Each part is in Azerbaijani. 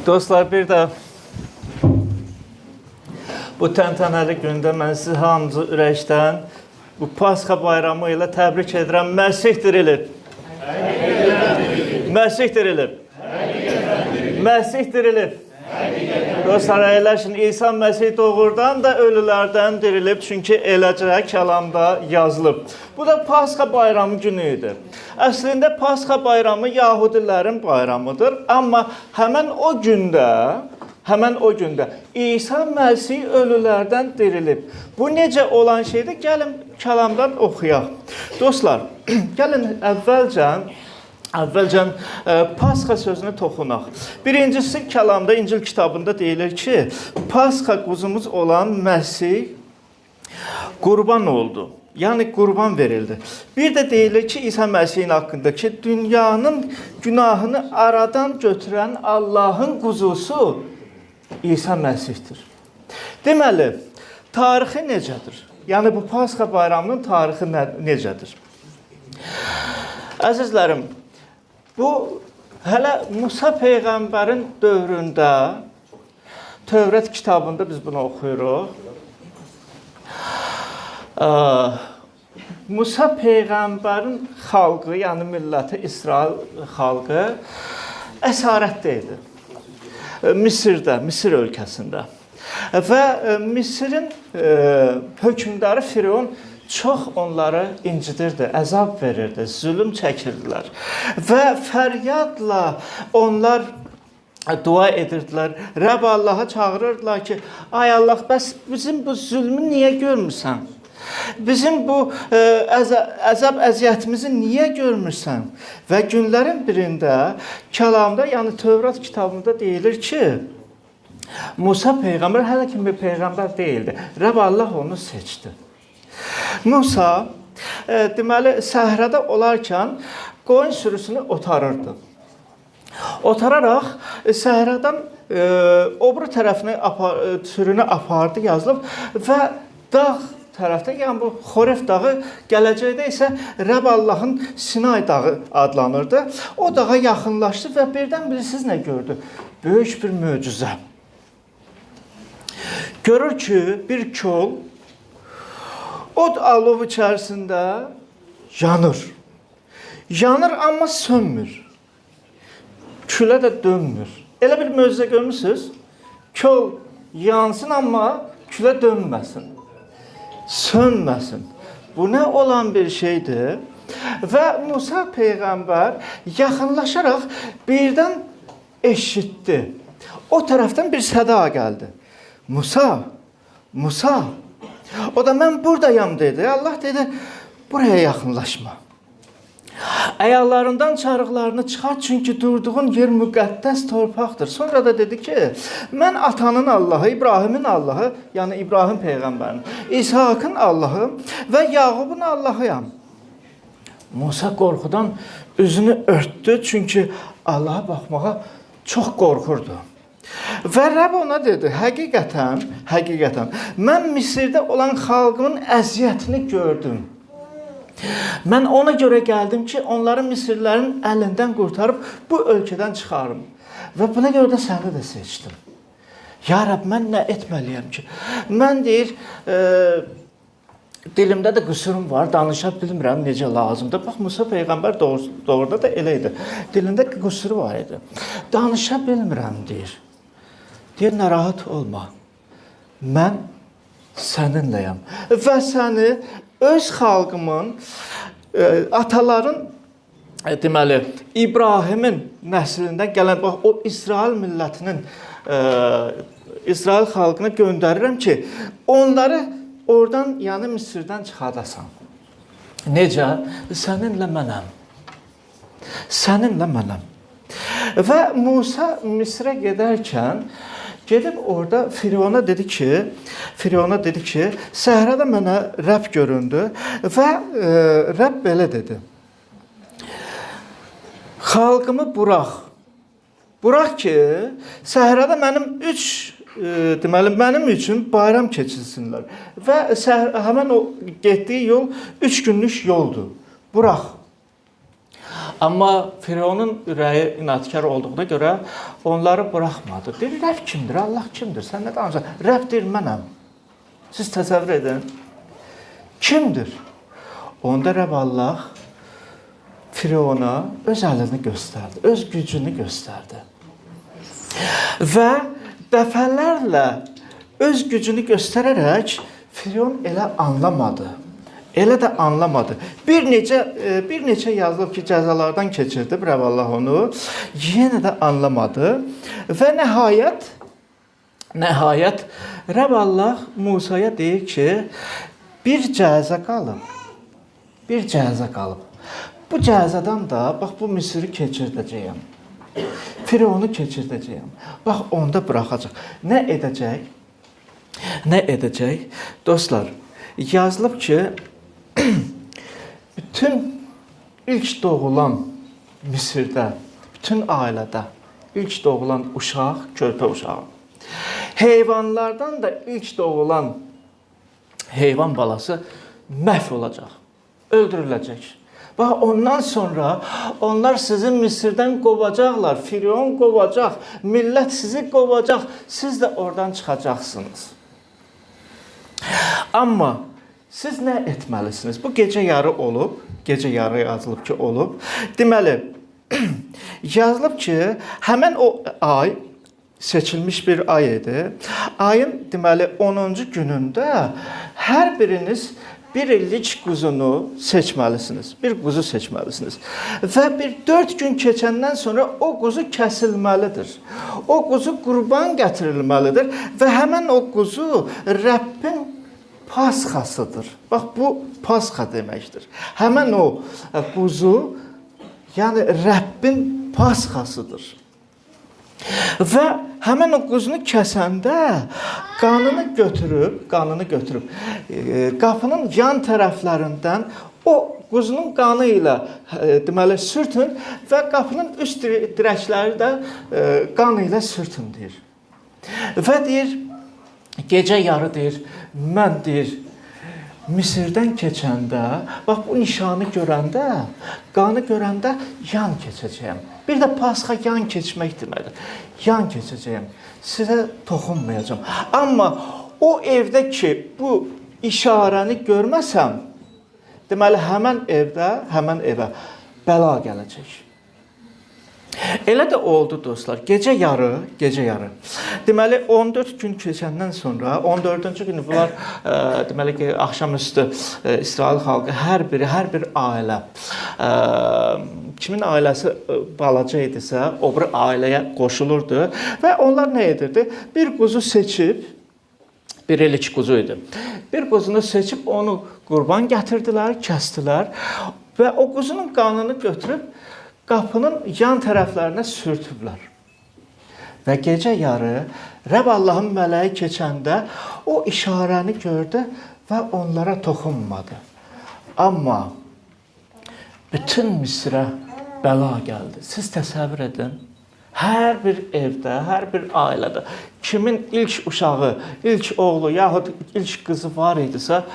Dostlar, bir də bu təntənəli gündə mən sizi hamınızı ürəkdən bu Pasxa bayramı ilə təbrik edirəm. Məsih dirilib. Məsih dirilib. Məsih dirilib. Dostlar, əyləşin, İsa Məsih doğrudan da ölülərdən dirilib, çünki eləcə kəlamda yazılıb. Bu da Pasxa bayramı günü idi. Əslində Pasxa bayramı Yahudilərin bayramıdır, amma həmən o gündə İsa Məsih ölülərdən dirilib. Bu necə olan şeydir? Gəlin kəlamdan oxuyaq. Dostlar, gəlin əvvəlcən Pasxa sözünü toxunaq. Birincisi kəlamda, İncil kitabında deyilir ki, Pasxa quzumuz olan Məsih qurban oldu. Yəni qurban verildi. Bir də deyilir ki, İsa Məsihin haqqında ki, dünyanın günahını aradan götürən Allahın quzusu İsa Məsihdir. Deməli, tarixi necədir? Yəni bu Pasxa bayramının tarixi necədir? Əzizlərim, bu hələ Musa Peyğəmbərin dövründə Tövrət kitabında biz bunu oxuyuruq. Musa Peyğəmbərin xalqı, yəni milləti İsrail xalqı əsarətdə idi. Misirdə, Misir ölkəsində. Və Misirin hökmdarı Firon çox onları incidirdi, əzab verirdi, zülüm çəkirdilər. Və fəryadla onlar dua edirdilər. Rəbb Allaha çağırırdılar ki, ay Allah, bəs bizim bu zülmü niyə görmürsən? Bizim bu əzab əziyyətimizi niyə görmürsən? Və günlərin birində kəlamda, yəni Tövrat kitabında deyilir ki, Musa Peyğəmbər hələ ki bir Peyğəmbər deyildi. Rəbb Allah onu seçdi. Musa, deməli, səhrada olarkən qoyun sürüsünü otarırdı. Otararaq səhradan o biri tərəfinə sürünü apardı, yazılıb və dağ tərəfdə, yəni bu Xoref dağı, gələcəkdə isə Rəbb Allahın Sinay dağı adlanırdı. O dağa yaxınlaşdı və birdən bilirsiniz nə gördü? Böyük bir möcüzə. Görür ki, bir kol od alov içərisində yanır. Yanır, amma sönmür. Külə də dönmür. Elə bir möcüzə görmürsünüz? Kol yansın, amma külə dönməsin. Sönməsin. Bu nə olan bir şeydir? Və Musa Peyğəmbər yaxınlaşaraq birdən eşitdi. O tərəfdən bir səda gəldi. Musa, Musa. O da mən buradayam dedi. Allah dedi, buraya yaxınlaşma. Ayaqlarından çarıqlarını çıxar, çünki durduğun yer müqəddəs torpaqdır. Sonra da dedi ki, mən atanın Allahı, İbrahimin Allahı, yəni İbrahim Peyğəmbərin, İshakın Allahı və Yaqubun Allahıyam. Musa qorxudan üzünü örtdü, çünki Allaha baxmağa çox qorxurdu. Və Rəbb ona dedi, həqiqətən, mən Misirdə olan xalqımın əziyyətini gördüm. Mən ona görə gəldim ki, onları Misirlərin əlindən qurtarıb bu ölkədən çıxarım. Və buna görə də səni də seçdim. Ya Rəbb, mən nə etməliyəm ki? Mən deyir, dilimdə də qüsurum var, danışa bilmirəm necə lazımdır. Bax, Musa Peyğəmbər doğruda da elə idi. Dilində qüsuru var idi. Danışa bilmirəm, deyir. Deyir, narahat olma. Mən səninləyəm. Və səni öz xalqımın, ataların, deməli, İbrahimin nəslindən gələn, bax, o İsrail millətinin, İsrail xalqına göndərirəm ki, onları oradan, yəni Misirdən çıxardasan. Necə? Səninlə mənəm. Səninlə mənəm. Və Musa Misrə gedərkən, gedib orada Firavuna dedi ki, səhrada mənə Rəbb göründü və Rəbb belə dedi. Xalqımı burax ki, səhrada mənim üçün bayram keçirsinlər. Və həmən o getdiyi yol 3 günlük yoldur. Burax. Amma Firavunun ürəyi inadkar olduğuna görə onları buraxmadı. Deyir, Rəbb kimdir, Allah kimdir, sən nə danışırsan? Rəbb deyir, mənəm. Siz təsəvvür edin. Kimdir? Onda Rəbb Allah Firavuna öz əlini göstərdi, öz gücünü göstərdi. Və dəfələrlə öz gücünü göstərərək Firavun elə anlamadı. Elə də anlamadı. Bir neçə yazılıb ki, cəzalardan keçirdi Rəbb Allah onu. Yenə də anlamadı. Və nəhayət Rəbb Allah Musaya deyir ki, bir cəza qalıb. Bir cəza qalıb. Bu cəzadan da bax bu Misiri keçirdəcəyəm. Firavunu keçirdəcəyəm. Bax onda buraxacaq. Nə edəcək? Nə edəcək? Dostlar, yazılıb ki, bütün ilk doğulan Misirdə, bütün ailədə ilk doğulan uşaq, körpə uşağı. Heyvanlardan da ilk doğulan heyvan balası məhv olacaq, öldürüləcək. Bax, ondan sonra onlar sizi Misirdən qovacaqlar, Firavun qovacaq, millət sizi qovacaq, siz də oradan çıxacaqsınız. Amma siz nə etməlisiniz? Bu gecə yarı olub, gecə yarı yazılıb ki, olub. Deməli, yazılıb ki, həmən o ay seçilmiş bir ay idi. Ayın deməli 10-cu günündə hər biriniz bir illik quzunu seçməlisiniz. Bir quzu seçməlisiniz. Və bir 4 gün keçəndən sonra o quzu kəsilməlidir. O quzu qurban gətirilməlidir və həmən o quzu Rəbbin Pasxasıdır. Bax, bu Pasxa deməkdir. Həmən o quzu, yəni Rəbbin Pasxasıdır. Və həmən o quzunu kəsəndə qanını götürüb, qapının yan tərəflərindən o quzunun qanı ilə deməli sürtün və qapının üst dirəkləri də qanı ilə sürtün deyir. Və deyir, gecə yarı deyir, mən deyir, Misirdən keçəndə, bax bu nişanı görəndə, qanı görəndə yan keçəcəyəm. Bir də Pasxa yan keçmək deməkdir. Yan keçəcəyəm, sizə toxunmayacağım. Amma o evdə ki, bu işarəni görməsəm, deməli, həmən evə bəla gələcək. Elə də oldu dostlar. Gecə yarı. Deməli 14 gün keçəndən sonra 14-cü günü bunlar deməli ki, axşamüstü İsrail xalqı hər bir ailə kimin ailəsi balaca idisə, o bir ailəyə qoşulurdu və onlar nə edirdi? Bir quzu seçib, bir illik quzu idi. Bir quzunu seçib onu qurban gətirdilər, kəsdilər və o quzunun qanını götürüb qapının yan tərəflərinə sürtüblər. Və gecə yarı Rəbb Allahın mələyi keçəndə o işarəni gördü və onlara toxunmadı. Amma bütün Misirə bəla gəldi. Siz təsəvvür edin. Hər bir evdə, hər bir ailədə kimin ilk uşağı, ilk oğlu yaxud ilk qızı var idisə,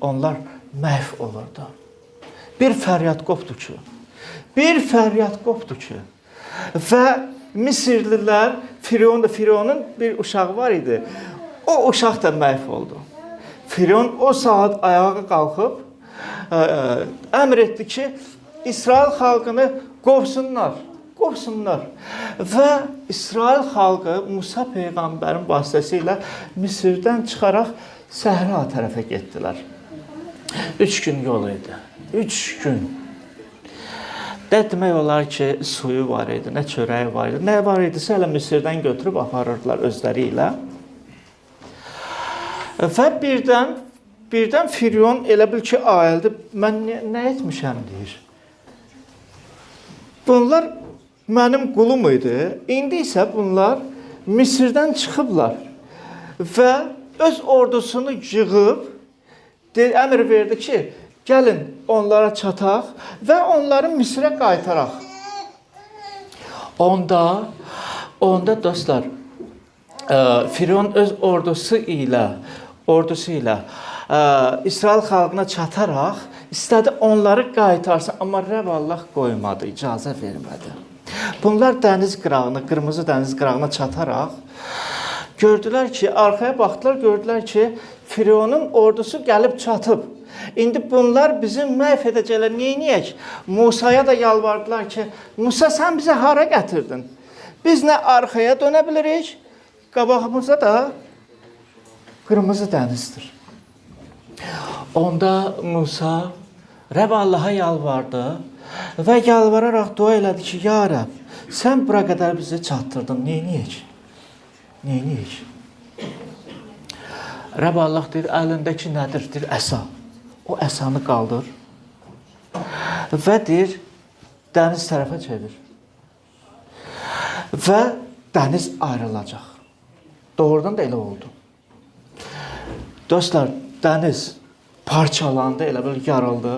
onlar məhv olurdu. Bir fəryad qopdu ki, və Misirlilər, Firavunun bir uşağı var idi, o uşaq da məhv oldu. Firavun o saat ayağa qalxıb, əmr etdi ki, İsrail xalqını qovsunlar. Və İsrail xalqı Musa Peyğəmbərin vasitəsilə Misirdən çıxaraq səhra tərəfə getdilər. 3 gün yol idi. 3 gün. Demək olar ki, suyu var idi, nə çörəyi var idi, nə var idisə elə Misirdən götürüb aparırdılar özləri ilə. Və birdən Firavun elə bil ki, ayıldı, mən nə etmişəm deyir. Bunlar mənim qulum idi, indi isə bunlar Misirdən çıxıblar və öz ordusunu yığıb, əmr verdi ki, gəlin onlara çataq və onları Misirə qaytaraq. Onda dostlar, Firavun öz ordusu ilə İsrail xalqına çataraq İstədi onları qaytarsın, amma Rəbb Allah qoymadı, icazə vermədi. Bunlar dəniz qırağına, qırmızı dəniz qırağına çataraq gördülər ki, arxaya baxdılar, gördülər ki, Fironun ordusu gəlib çatıb. İndi bunlar bizi məhv edəcəklər, neyniyək? Musaya da yalvardılar ki, Musa sən bizə hara gətirdin? Biz nə arxaya dönə bilirik, qabağımızda da qırmızı dənizdir. Onda Musa Rəbb Allaha yalvardı və yalvararaq dua elədi ki, ya Rəbb, sən bura qədər bizi çatdırdın, neyniyək? Neyniyək? Rəbb Allah deyir, əlindəki nədir? Deyir, əsa. O əsanı qaldır və deyir, dəniz tərəfə çevir. Və dəniz ayrılacaq. Doğrudan da elə oldu. Dostlar, dəniz parçalandı, elə bil yarıldı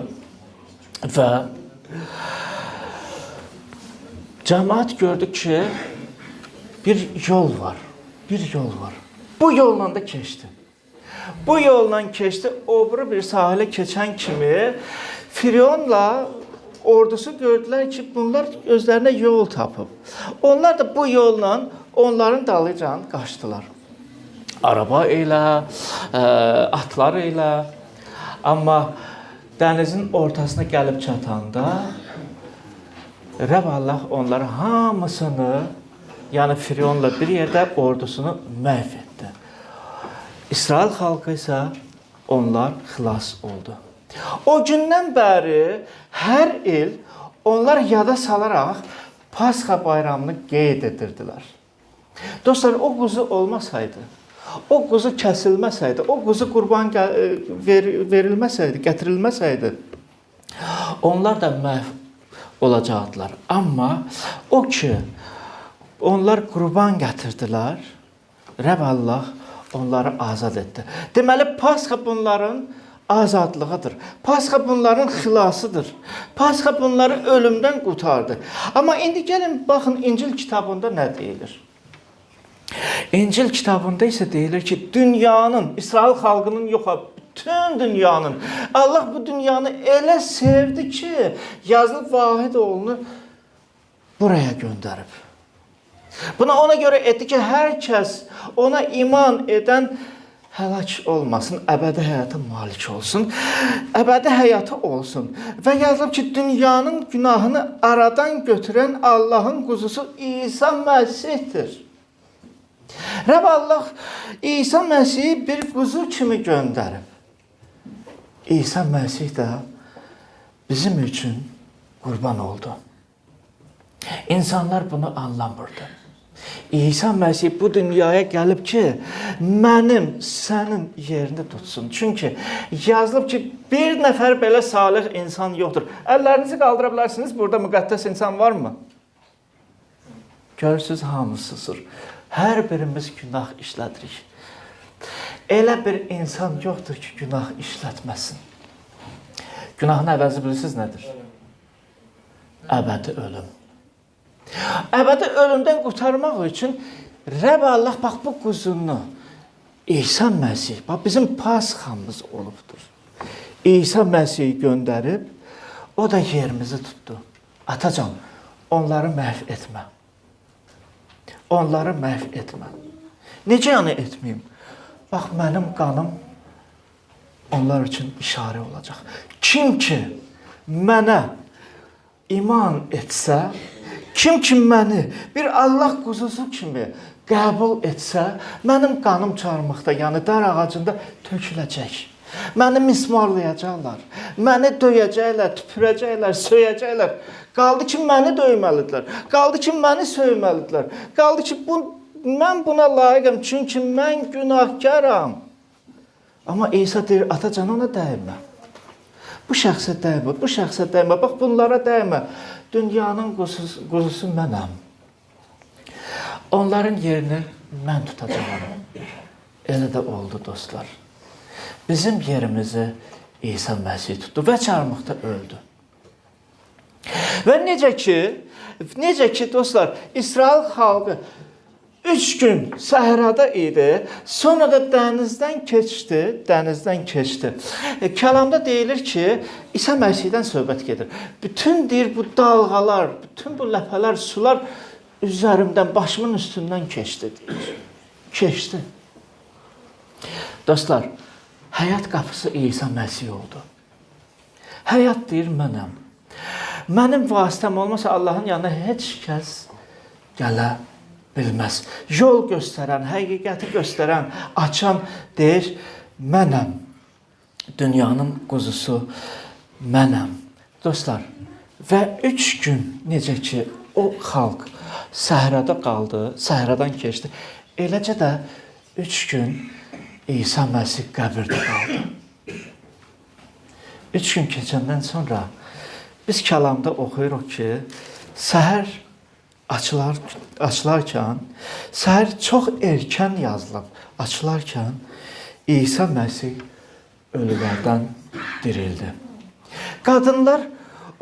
və cəmaət gördü ki, bir yol var, Bu yolla da keçdi. Bu yolla keçdi, obru bir sahilə keçən kimi Fironla ordusu gördülər ki, bunlar özlərinə yol tapıb. Onlar da bu yolla onların dalıcan qaçdılar. Araba ilə, atlar ilə. Amma dənizin ortasına gəlib çatanda Rəbb Allah onların hamısını, yəni Fironla bir yerdə ordusunu məhv etdi. İsrail xalqı isə onlar xilas oldu. O gündən bəri hər il onlar yada salaraq Pasxa bayramını qeyd edirdilər. Dostlar, o quzu olmasaydı, o quzu kəsilməsəydi, o quzu qurban verilməsəydi, gətirilməsəydi, onlar da məhv olacaqdılar. Amma o ki, onlar qurban gətirdilər, Rəbb Allah onları azad etdi. Deməli, Pasxa bunların azadlığıdır. Pasxa bunların xilasıdır. Pasxa bunları ölümdən qurtardı. Amma indi gəlin, baxın, İncil kitabında nə deyilir? İncil kitabında isə deyilir ki, dünyanın, İsrail xalqının yox, bütün dünyanın, Allah bu dünyanı elə sevdi ki, yazılıb vahid oğlunu buraya göndərib. Buna ona görə etdi ki, hər kəs ona iman edən həlak olmasın, əbədi həyata malik olsun, əbədi həyatı olsun. Və yazılıb ki, dünyanın günahını aradan götürən Allahın quzusu İsa Məsihdir. Rəbb Allah İsa Məsihi bir quzu kimi göndərib. İsa Məsih də bizim üçün qurban oldu. İnsanlar bunu anlamırdı. İsa Məsih bu dünyaya gəlib ki, mənim, sənin yerini tutsun. Çünki yazılıb ki, bir nəfər belə salih insan yoxdur. Əllərinizi qaldıra bilərsiniz, burada müqəddəs insan varmı? Görürsünüz, hamısı susur. Hər birimiz günah işlədirik. Elə bir insan yoxdur ki, günah işlətməsin. Günahın əvəzi bilirsiniz nədir? Əbədi ölüm. Əbədi ölümdən qurtarmaq üçün Rəbb Allah, bax bu quzunu, İsa Məsih, bax bizim Pasxamız olubdur. İsa Məsihi göndərib, o da yerimizi tutdu. Atacan, onları məhv etmə. Onları məhv etmə. Necə yəni etməyim? Bax, mənim qanım onlar üçün işarə olacaq. Kim ki mənə iman etsə, kim ki məni bir Allah quzusu kimi qəbul etsə, mənim qanım çarmıqda, yəni dar ağacında töküləcək. Məni mismarlayacaqlar, məni döyəcəklər, tüpürəcəklər, söyəcəklər. Qaldı ki, məni döyməlidirlər, qaldı ki, məni söyməlidirlər, qaldı ki, mən buna layiqəm, çünki mən günahkaram. Amma İsa deyir, atacan ona dəymə. Bu şəxsə dəymə, bu şəxsə dəymə, bax bunlara dəymə. Dünyanın quzusu mənəm. Onların yerini mən tutacağım. Elə də oldu, dostlar. Bizim yerimizi İsa Məsih tutdu və çarmıqda öldü. Və necə ki, dostlar, İsrail xalqı 3 gün səhrada idi, sonra da dənizdən keçdi. Kəlamda deyilir ki, İsa Məsihdən söhbət gedir. Bütün deyir bu dalğalar, bütün bu ləpələr, sular üzərimdən, başımın üstündən keçdi deyir. Keçdi. Dostlar, həyat qapısı İsa Məsih oldu. Həyat deyir mənəm. Mənim vasitəm olmasa Allahın yanına heç kəs gələ bilməz. Yol göstərən, həqiqəti göstərən, açan deyir, mənəm. Dünyanın quzusu mənəm. Dostlar, və 3 gün necə ki, o xalq səhrada qaldı, səhradan keçdi. Eləcə də 3 gün İsa Məsih qəbirdə qaldı. 3 gün keçəndən sonra biz kəlamda oxuyuruq ki, səhər açılarkən, səhər çox erkən yazılıb, açılarkən İsa Məsih ölülərdən dirildi. Qadınlar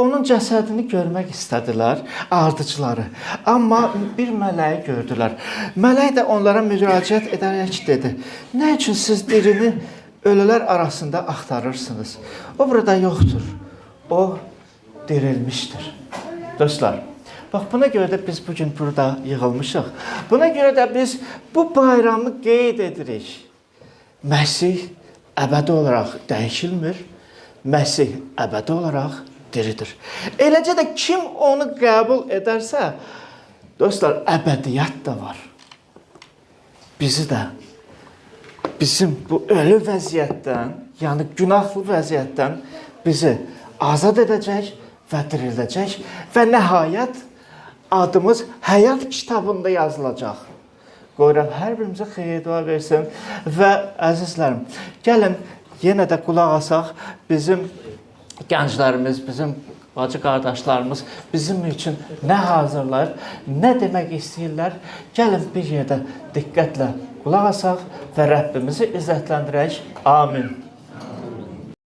onun cəsədini görmək istədilər, ardıcıları. Amma bir mələyi gördülər. Mələk də onlara müraciət edərək dedi, nə üçün siz dirini ölülər arasında axtarırsınız? O burada yoxdur. O dirilmişdir. Dostlar, bax buna görə də biz bugün burada yığılmışıq. Buna görə də biz bu bayramı qeyd edirik. Məsih əbədi olaraq dəyişilmir. Məsih əbədi olaraq diridir. Eləcə də kim onu qəbul edərsə, dostlar, əbədiyyət də var. Bizi də, bizim bu ölü vəziyyətdən, yəni günahlı vəziyyətdən bizi azad edəcək və dirildəcək və nəhayət adımız həyat kitabında yazılacaq. Qoyuram, hər birimizə xeyir dua versin və əzizlərim, gəlin yenə də qulaq asaq bizim gənclərimiz, bizim bacı qardaşlarımız bizim üçün nə hazırlayır, nə demək istəyirlər. Gəlin bir yerdə diqqətlə qulaq asaq və Rəbbimizi izzətləndirək. Amin.